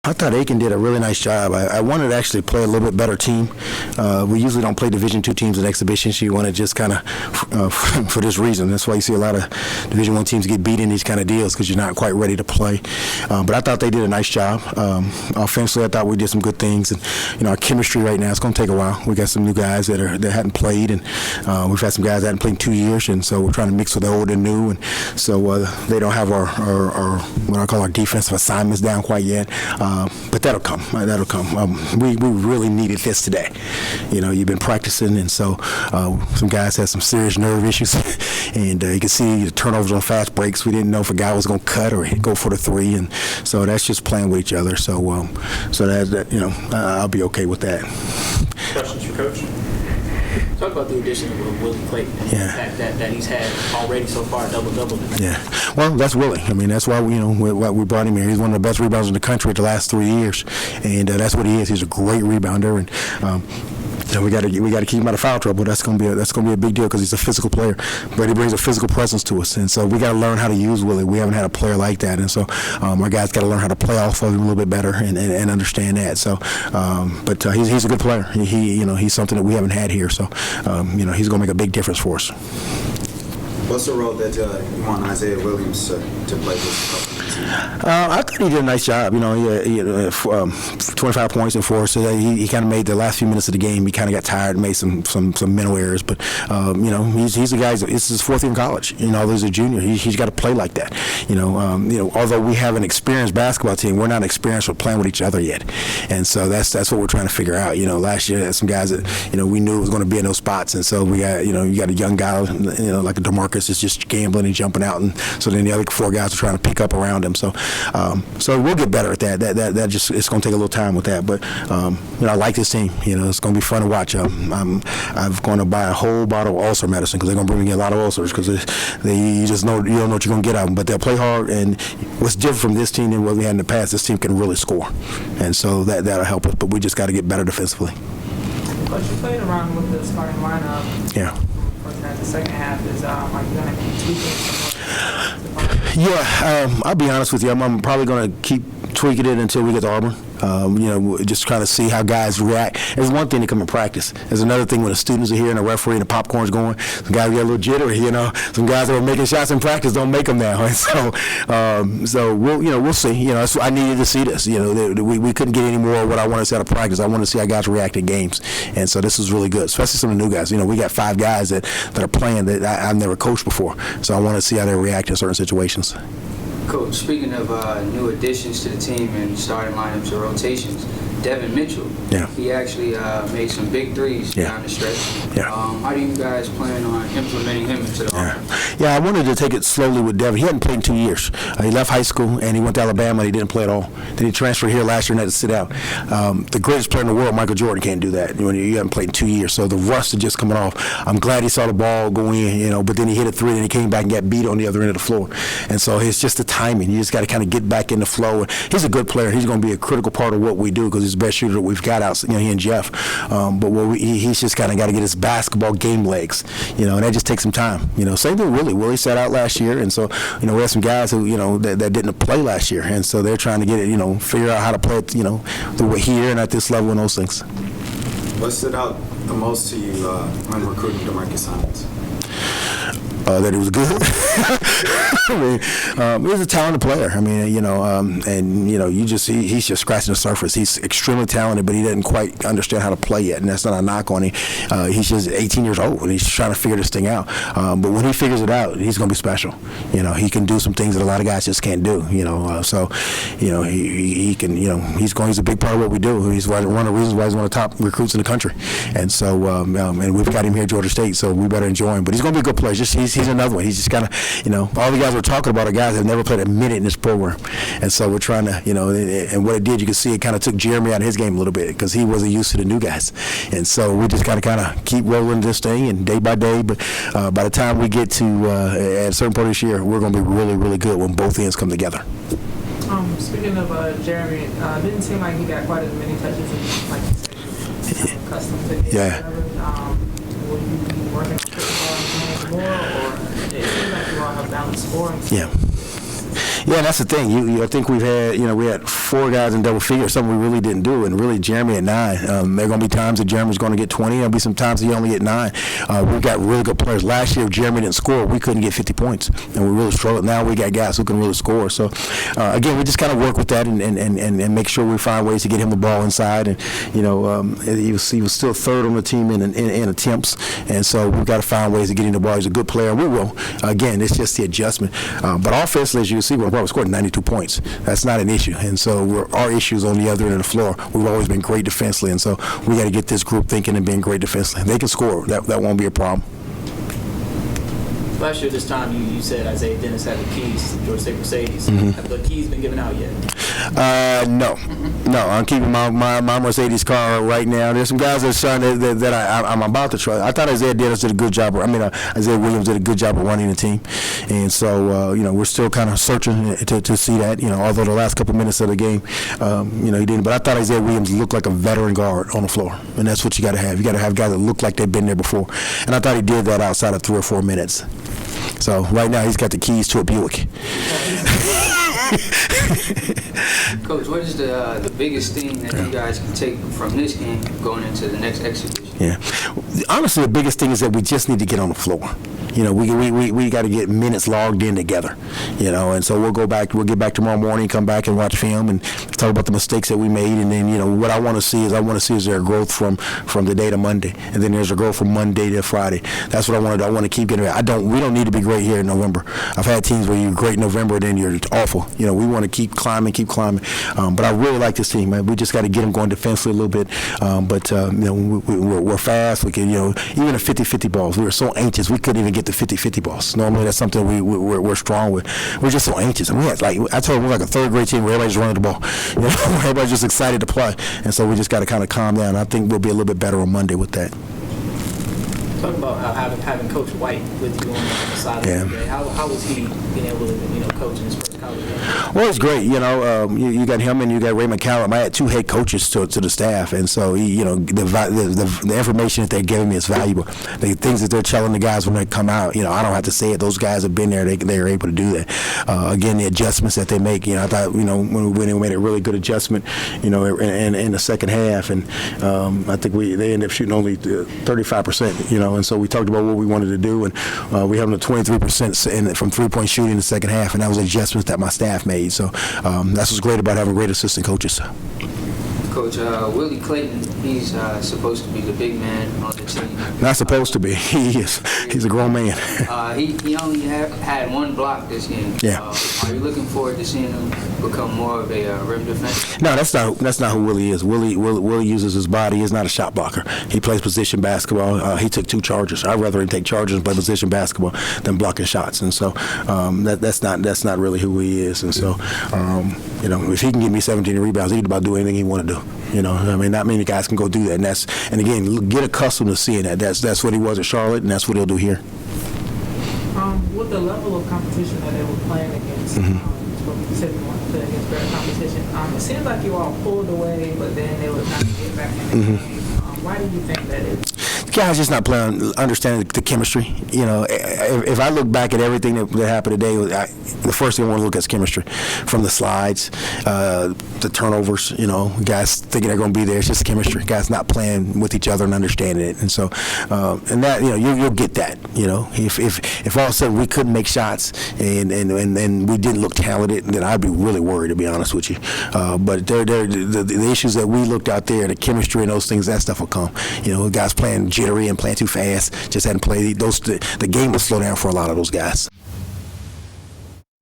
I thought Aiken did a really nice job. I wanted to actually play a little bit better team. We usually don't play Division II teams in exhibitions. You want to just kind of, for this reason. That's why you see a lot of Division I teams get beat in these kind of deals because you're not quite ready to play. But I thought they did a nice job. Offensively, I thought we did some good things. And our chemistry right now, it's going to take a while. We got some new guys that hadn't played, and we've had some guys that hadn't played in 2 years, and so we're trying to mix with the old and new. And so they don't have our what I call our defensive assignments down quite yet. But that'll come. That'll come. We really needed this today. You've been practicing, and so some guys had some serious nerve issues, and you can see the turnovers on fast breaks. We didn't know if a guy was going to cut or go for the three, and so that's just playing with each other. So I'll be okay with that. Questions for Coach? Talk about the addition of Willie Clayton and the impact that he's had already so far, double-double. Yeah, well, that's Willie. I mean, that's why we brought him here. He's one of the best rebounders in the country the last 3 years, and that's what he is. He's a great rebounder, and we got to keep him out of foul trouble. That's gonna be a big deal because he's a physical player, but he brings a physical presence to us, and so we got to learn how to use Willie. We haven't had a player like that, and so our guys got to learn how to play off of him a little bit better and understand that. So, but he's a good player. He's something that we haven't had here. So, he's gonna make a big difference for us. What's the role that you want Isaiah Williams to play this? I thought he did a nice job. He had 25 points and 4. So he kind of made the last few minutes of the game. He kind of got tired and made some mental errors. But he's a guy. It's his fourth year in college. Although he's a junior, he's got to play like that. Although we have an experienced basketball team, we're not experienced with playing with each other yet. And so that's what we're trying to figure out. Last year had some guys that we knew was going to be in those spots, and so we got you got a young guy like a DeMarcus is just gambling and jumping out, and so then the other 4 guys are trying to pick up around him. So we'll get better at that. That just it's going to take a little time with that. But I like this team. It's going to be fun to watch. I'm going to buy a whole bottle of ulcer medicine because they're going to bring me a lot of ulcers because you just know you don't know what you're going to get out of them. But they'll play hard. And what's different from this team than what we had in the past? This team can really score, and so that'll help us. But we just got to get better defensively. But you played around with the starting lineup. Yeah. The second half is are you going to keep tweaking? Yeah, I'll be honest with you. I'm probably going to keep tweaking it until we get to Auburn. Just trying to see how guys react. There's one thing to come in practice. There's another thing when the students are here and the referee and the popcorn's going. Some guys get a little jittery. Some guys that were making shots in practice don't make them now. And so we'll see. I needed to see this. We couldn't get any more of what I wanted to see out of practice. I wanted to see how guys react in games, and so this is really good, especially some of the new guys. We got 5 guys that are playing that I've never coached before, so I want to see how they react in certain situations. Coach, speaking of new additions to the team and starting lineups or rotations, Devin Mitchell, he actually made some big threes down the stretch. How do you guys plan on implementing him into the offense? I wanted to take it slowly with Devin. He hadn't played in 2 years. He left high school and he went to Alabama and he didn't play at all. Then he transferred here last year and had to sit out. The greatest player in the world, Michael Jordan, can't do that when you haven't played in 2 years. So the rust is just coming off. I'm glad he saw the ball go in, but then he hit a 3 and he came back and got beat on the other end of the floor. And so it's just the timing. You just got to kind of get back in the flow. He's a good player. He's going to be a critical part of what we do because he's the best shooter that we've got out, he and Jeff. But he's just kind of got to get his basketball game legs, and that just takes some time. Same thing with Willie. Willie sat out last year, and so we have some guys who that didn't play last year, and so they're trying to get it, figure out how to play it, the way here and at this level and those things. What stood out the most to you when recruiting DeMarcus Simons? That he was good. He was a talented player. He's just scratching the surface. He's extremely talented, but he doesn't quite understand how to play yet, and that's not a knock on him. He's just 18 years old, and he's trying to figure this thing out. But when he figures it out, he's going to be special. He can do some things that a lot of guys just can't do. He can. He's a big part of what we do. He's one of the reasons why he's one of the top recruits in the country, and so and we've got him here at Georgia State, so we better enjoy him. But he's going to be a good player. He's another one. He's just kind of, all the guys we're talking about are guys that have never played a minute in this program. And so we're trying to, and what it did, you can see it kind of took Jeremy out of his game a little bit because he wasn't used to the new guys. And so we just got to kind of keep rolling this thing and day by day. But by the time we get to at a certain point this year, we're going to be really, really good when both ends come together. Speaking of Jeremy, didn't seem like he got quite as many touches as like you said, accustomed to. Will you be working on more, or it seems like you all have balanced scoring? Yeah, that's the thing. I think we had 4 guys in double figures, something we really didn't do, and really Jeremy at 9. There are going to be times that Jeremy's going to get 20. There'll be some times that he only get 9. We've got really good players. Last year, if Jeremy didn't score, we couldn't get 50 points, and we really struggled. Now we got guys who can really score. So, again, we just kind of work with that and make sure we find ways to get him the ball inside. And, he was still 3rd on the team in attempts, and so we've got to find ways to get him the ball. He's a good player. We will. Again, it's just the adjustment. But offensively, as you can see, we're probably scoring 92 points. That's not an issue. And so our issues on the other end of the floor. We've always been great defensively, and so we got to get this group thinking and being great defensively. They can score. That won't be a problem. Last year, this time, you said Isaiah Dennis had the keys to Georgia State Mercedes. Have the keys been given out yet? No. I'm keeping my Mercedes car right now. There's some guys that I'm about to try. I thought Isaiah Dennis did a good job. Isaiah Williams did a good job of running the team, and so we're still kind of searching to see that. Although the last couple minutes of the game, he didn't. But I thought Isaiah Williams looked like a veteran guard on the floor, and that's what you got to have. You got to have guys that look like they've been there before, and I thought he did that outside of 3 or 4 minutes. So right now he's got the keys to a Buick. Coach, what is the biggest thing that you guys can take from this game going into the next exhibition? Yeah, honestly, the biggest thing is that we just need to get on the floor. We got to get minutes logged in together. And so we'll get back tomorrow morning, come back and watch film and talk about the mistakes that we made. And then what I want to see is there a growth from the day to Monday, and then there's a growth from Monday to Friday. That's what I want to do. I want to keep getting. We don't need to be great here in November. I've had teams where you're great in November and then you're awful. We want to keep climbing. But I really like this team, man. We just got to get them going defensively a little bit. We're fast. We can, even the 50-50 balls. We were so anxious we couldn't even get the 50-50 balls. Normally that's something we're strong with. We're just so anxious. And I told them we're like a 3rd grade team where everybody's running the ball. Everybody's just excited to play. And so we just got to kind of calm down. I think we'll be a little bit better on Monday with that. Talk about having Coach White with you on the sideline today. How was he being able to coach in his first college game? Well, it's great. You got him and you got Ray McCallum. I had 2 head coaches to the staff, and so the information that they're giving me is valuable. The things that they're telling the guys when they come out, I don't have to say it. Those guys have been there. They're able to do that. Again, the adjustments that they make. I thought when we made a really good adjustment, in the second half, and I think they ended up shooting only 35%. And so we talked about what we wanted to do, and we have them at 23% from 3-point shooting in the second half, and that was adjustments that my staff made. So that's what's great about having great assistant coaches. Coach, Willie Clayton, he's supposed to be the big man on the team. Not supposed to be. He is. He's a grown man. He only had 1 block this game. Yeah. Are you looking forward to seeing him become more of a rim defender? No, that's not who Willie is. Willie uses his body. He's not a shot blocker. He plays position basketball. He took 2 charges. I'd rather him take charges and play position basketball than blocking shots. And so that's not really who he is. And so if he can give me 17 rebounds, he can about do anything he want to do. Not many guys can go do that. And again, get accustomed to seeing that. That's what he was at Charlotte, and that's what he'll do here. With the level of competition that they were playing against, you said you wanted to play against better competition. It seems like you all pulled away, but then they would kind of get back in the game. Why do you think that is? Guys just not understanding the chemistry. If I look back at everything that happened today, the first thing I want to look at is chemistry. From the slides, the turnovers, guys thinking they're going to be there. It's just chemistry. Guys not playing with each other and understanding it. And so, and that, you'll get that. If all of a sudden we couldn't make shots and we didn't look talented, then I'd be really worried, to be honest with you. But the issues that we looked out there, the chemistry and those things, that stuff will come. Guys playing jittery and playing too fast, just hadn't played those. The game will slow down for a lot of those guys.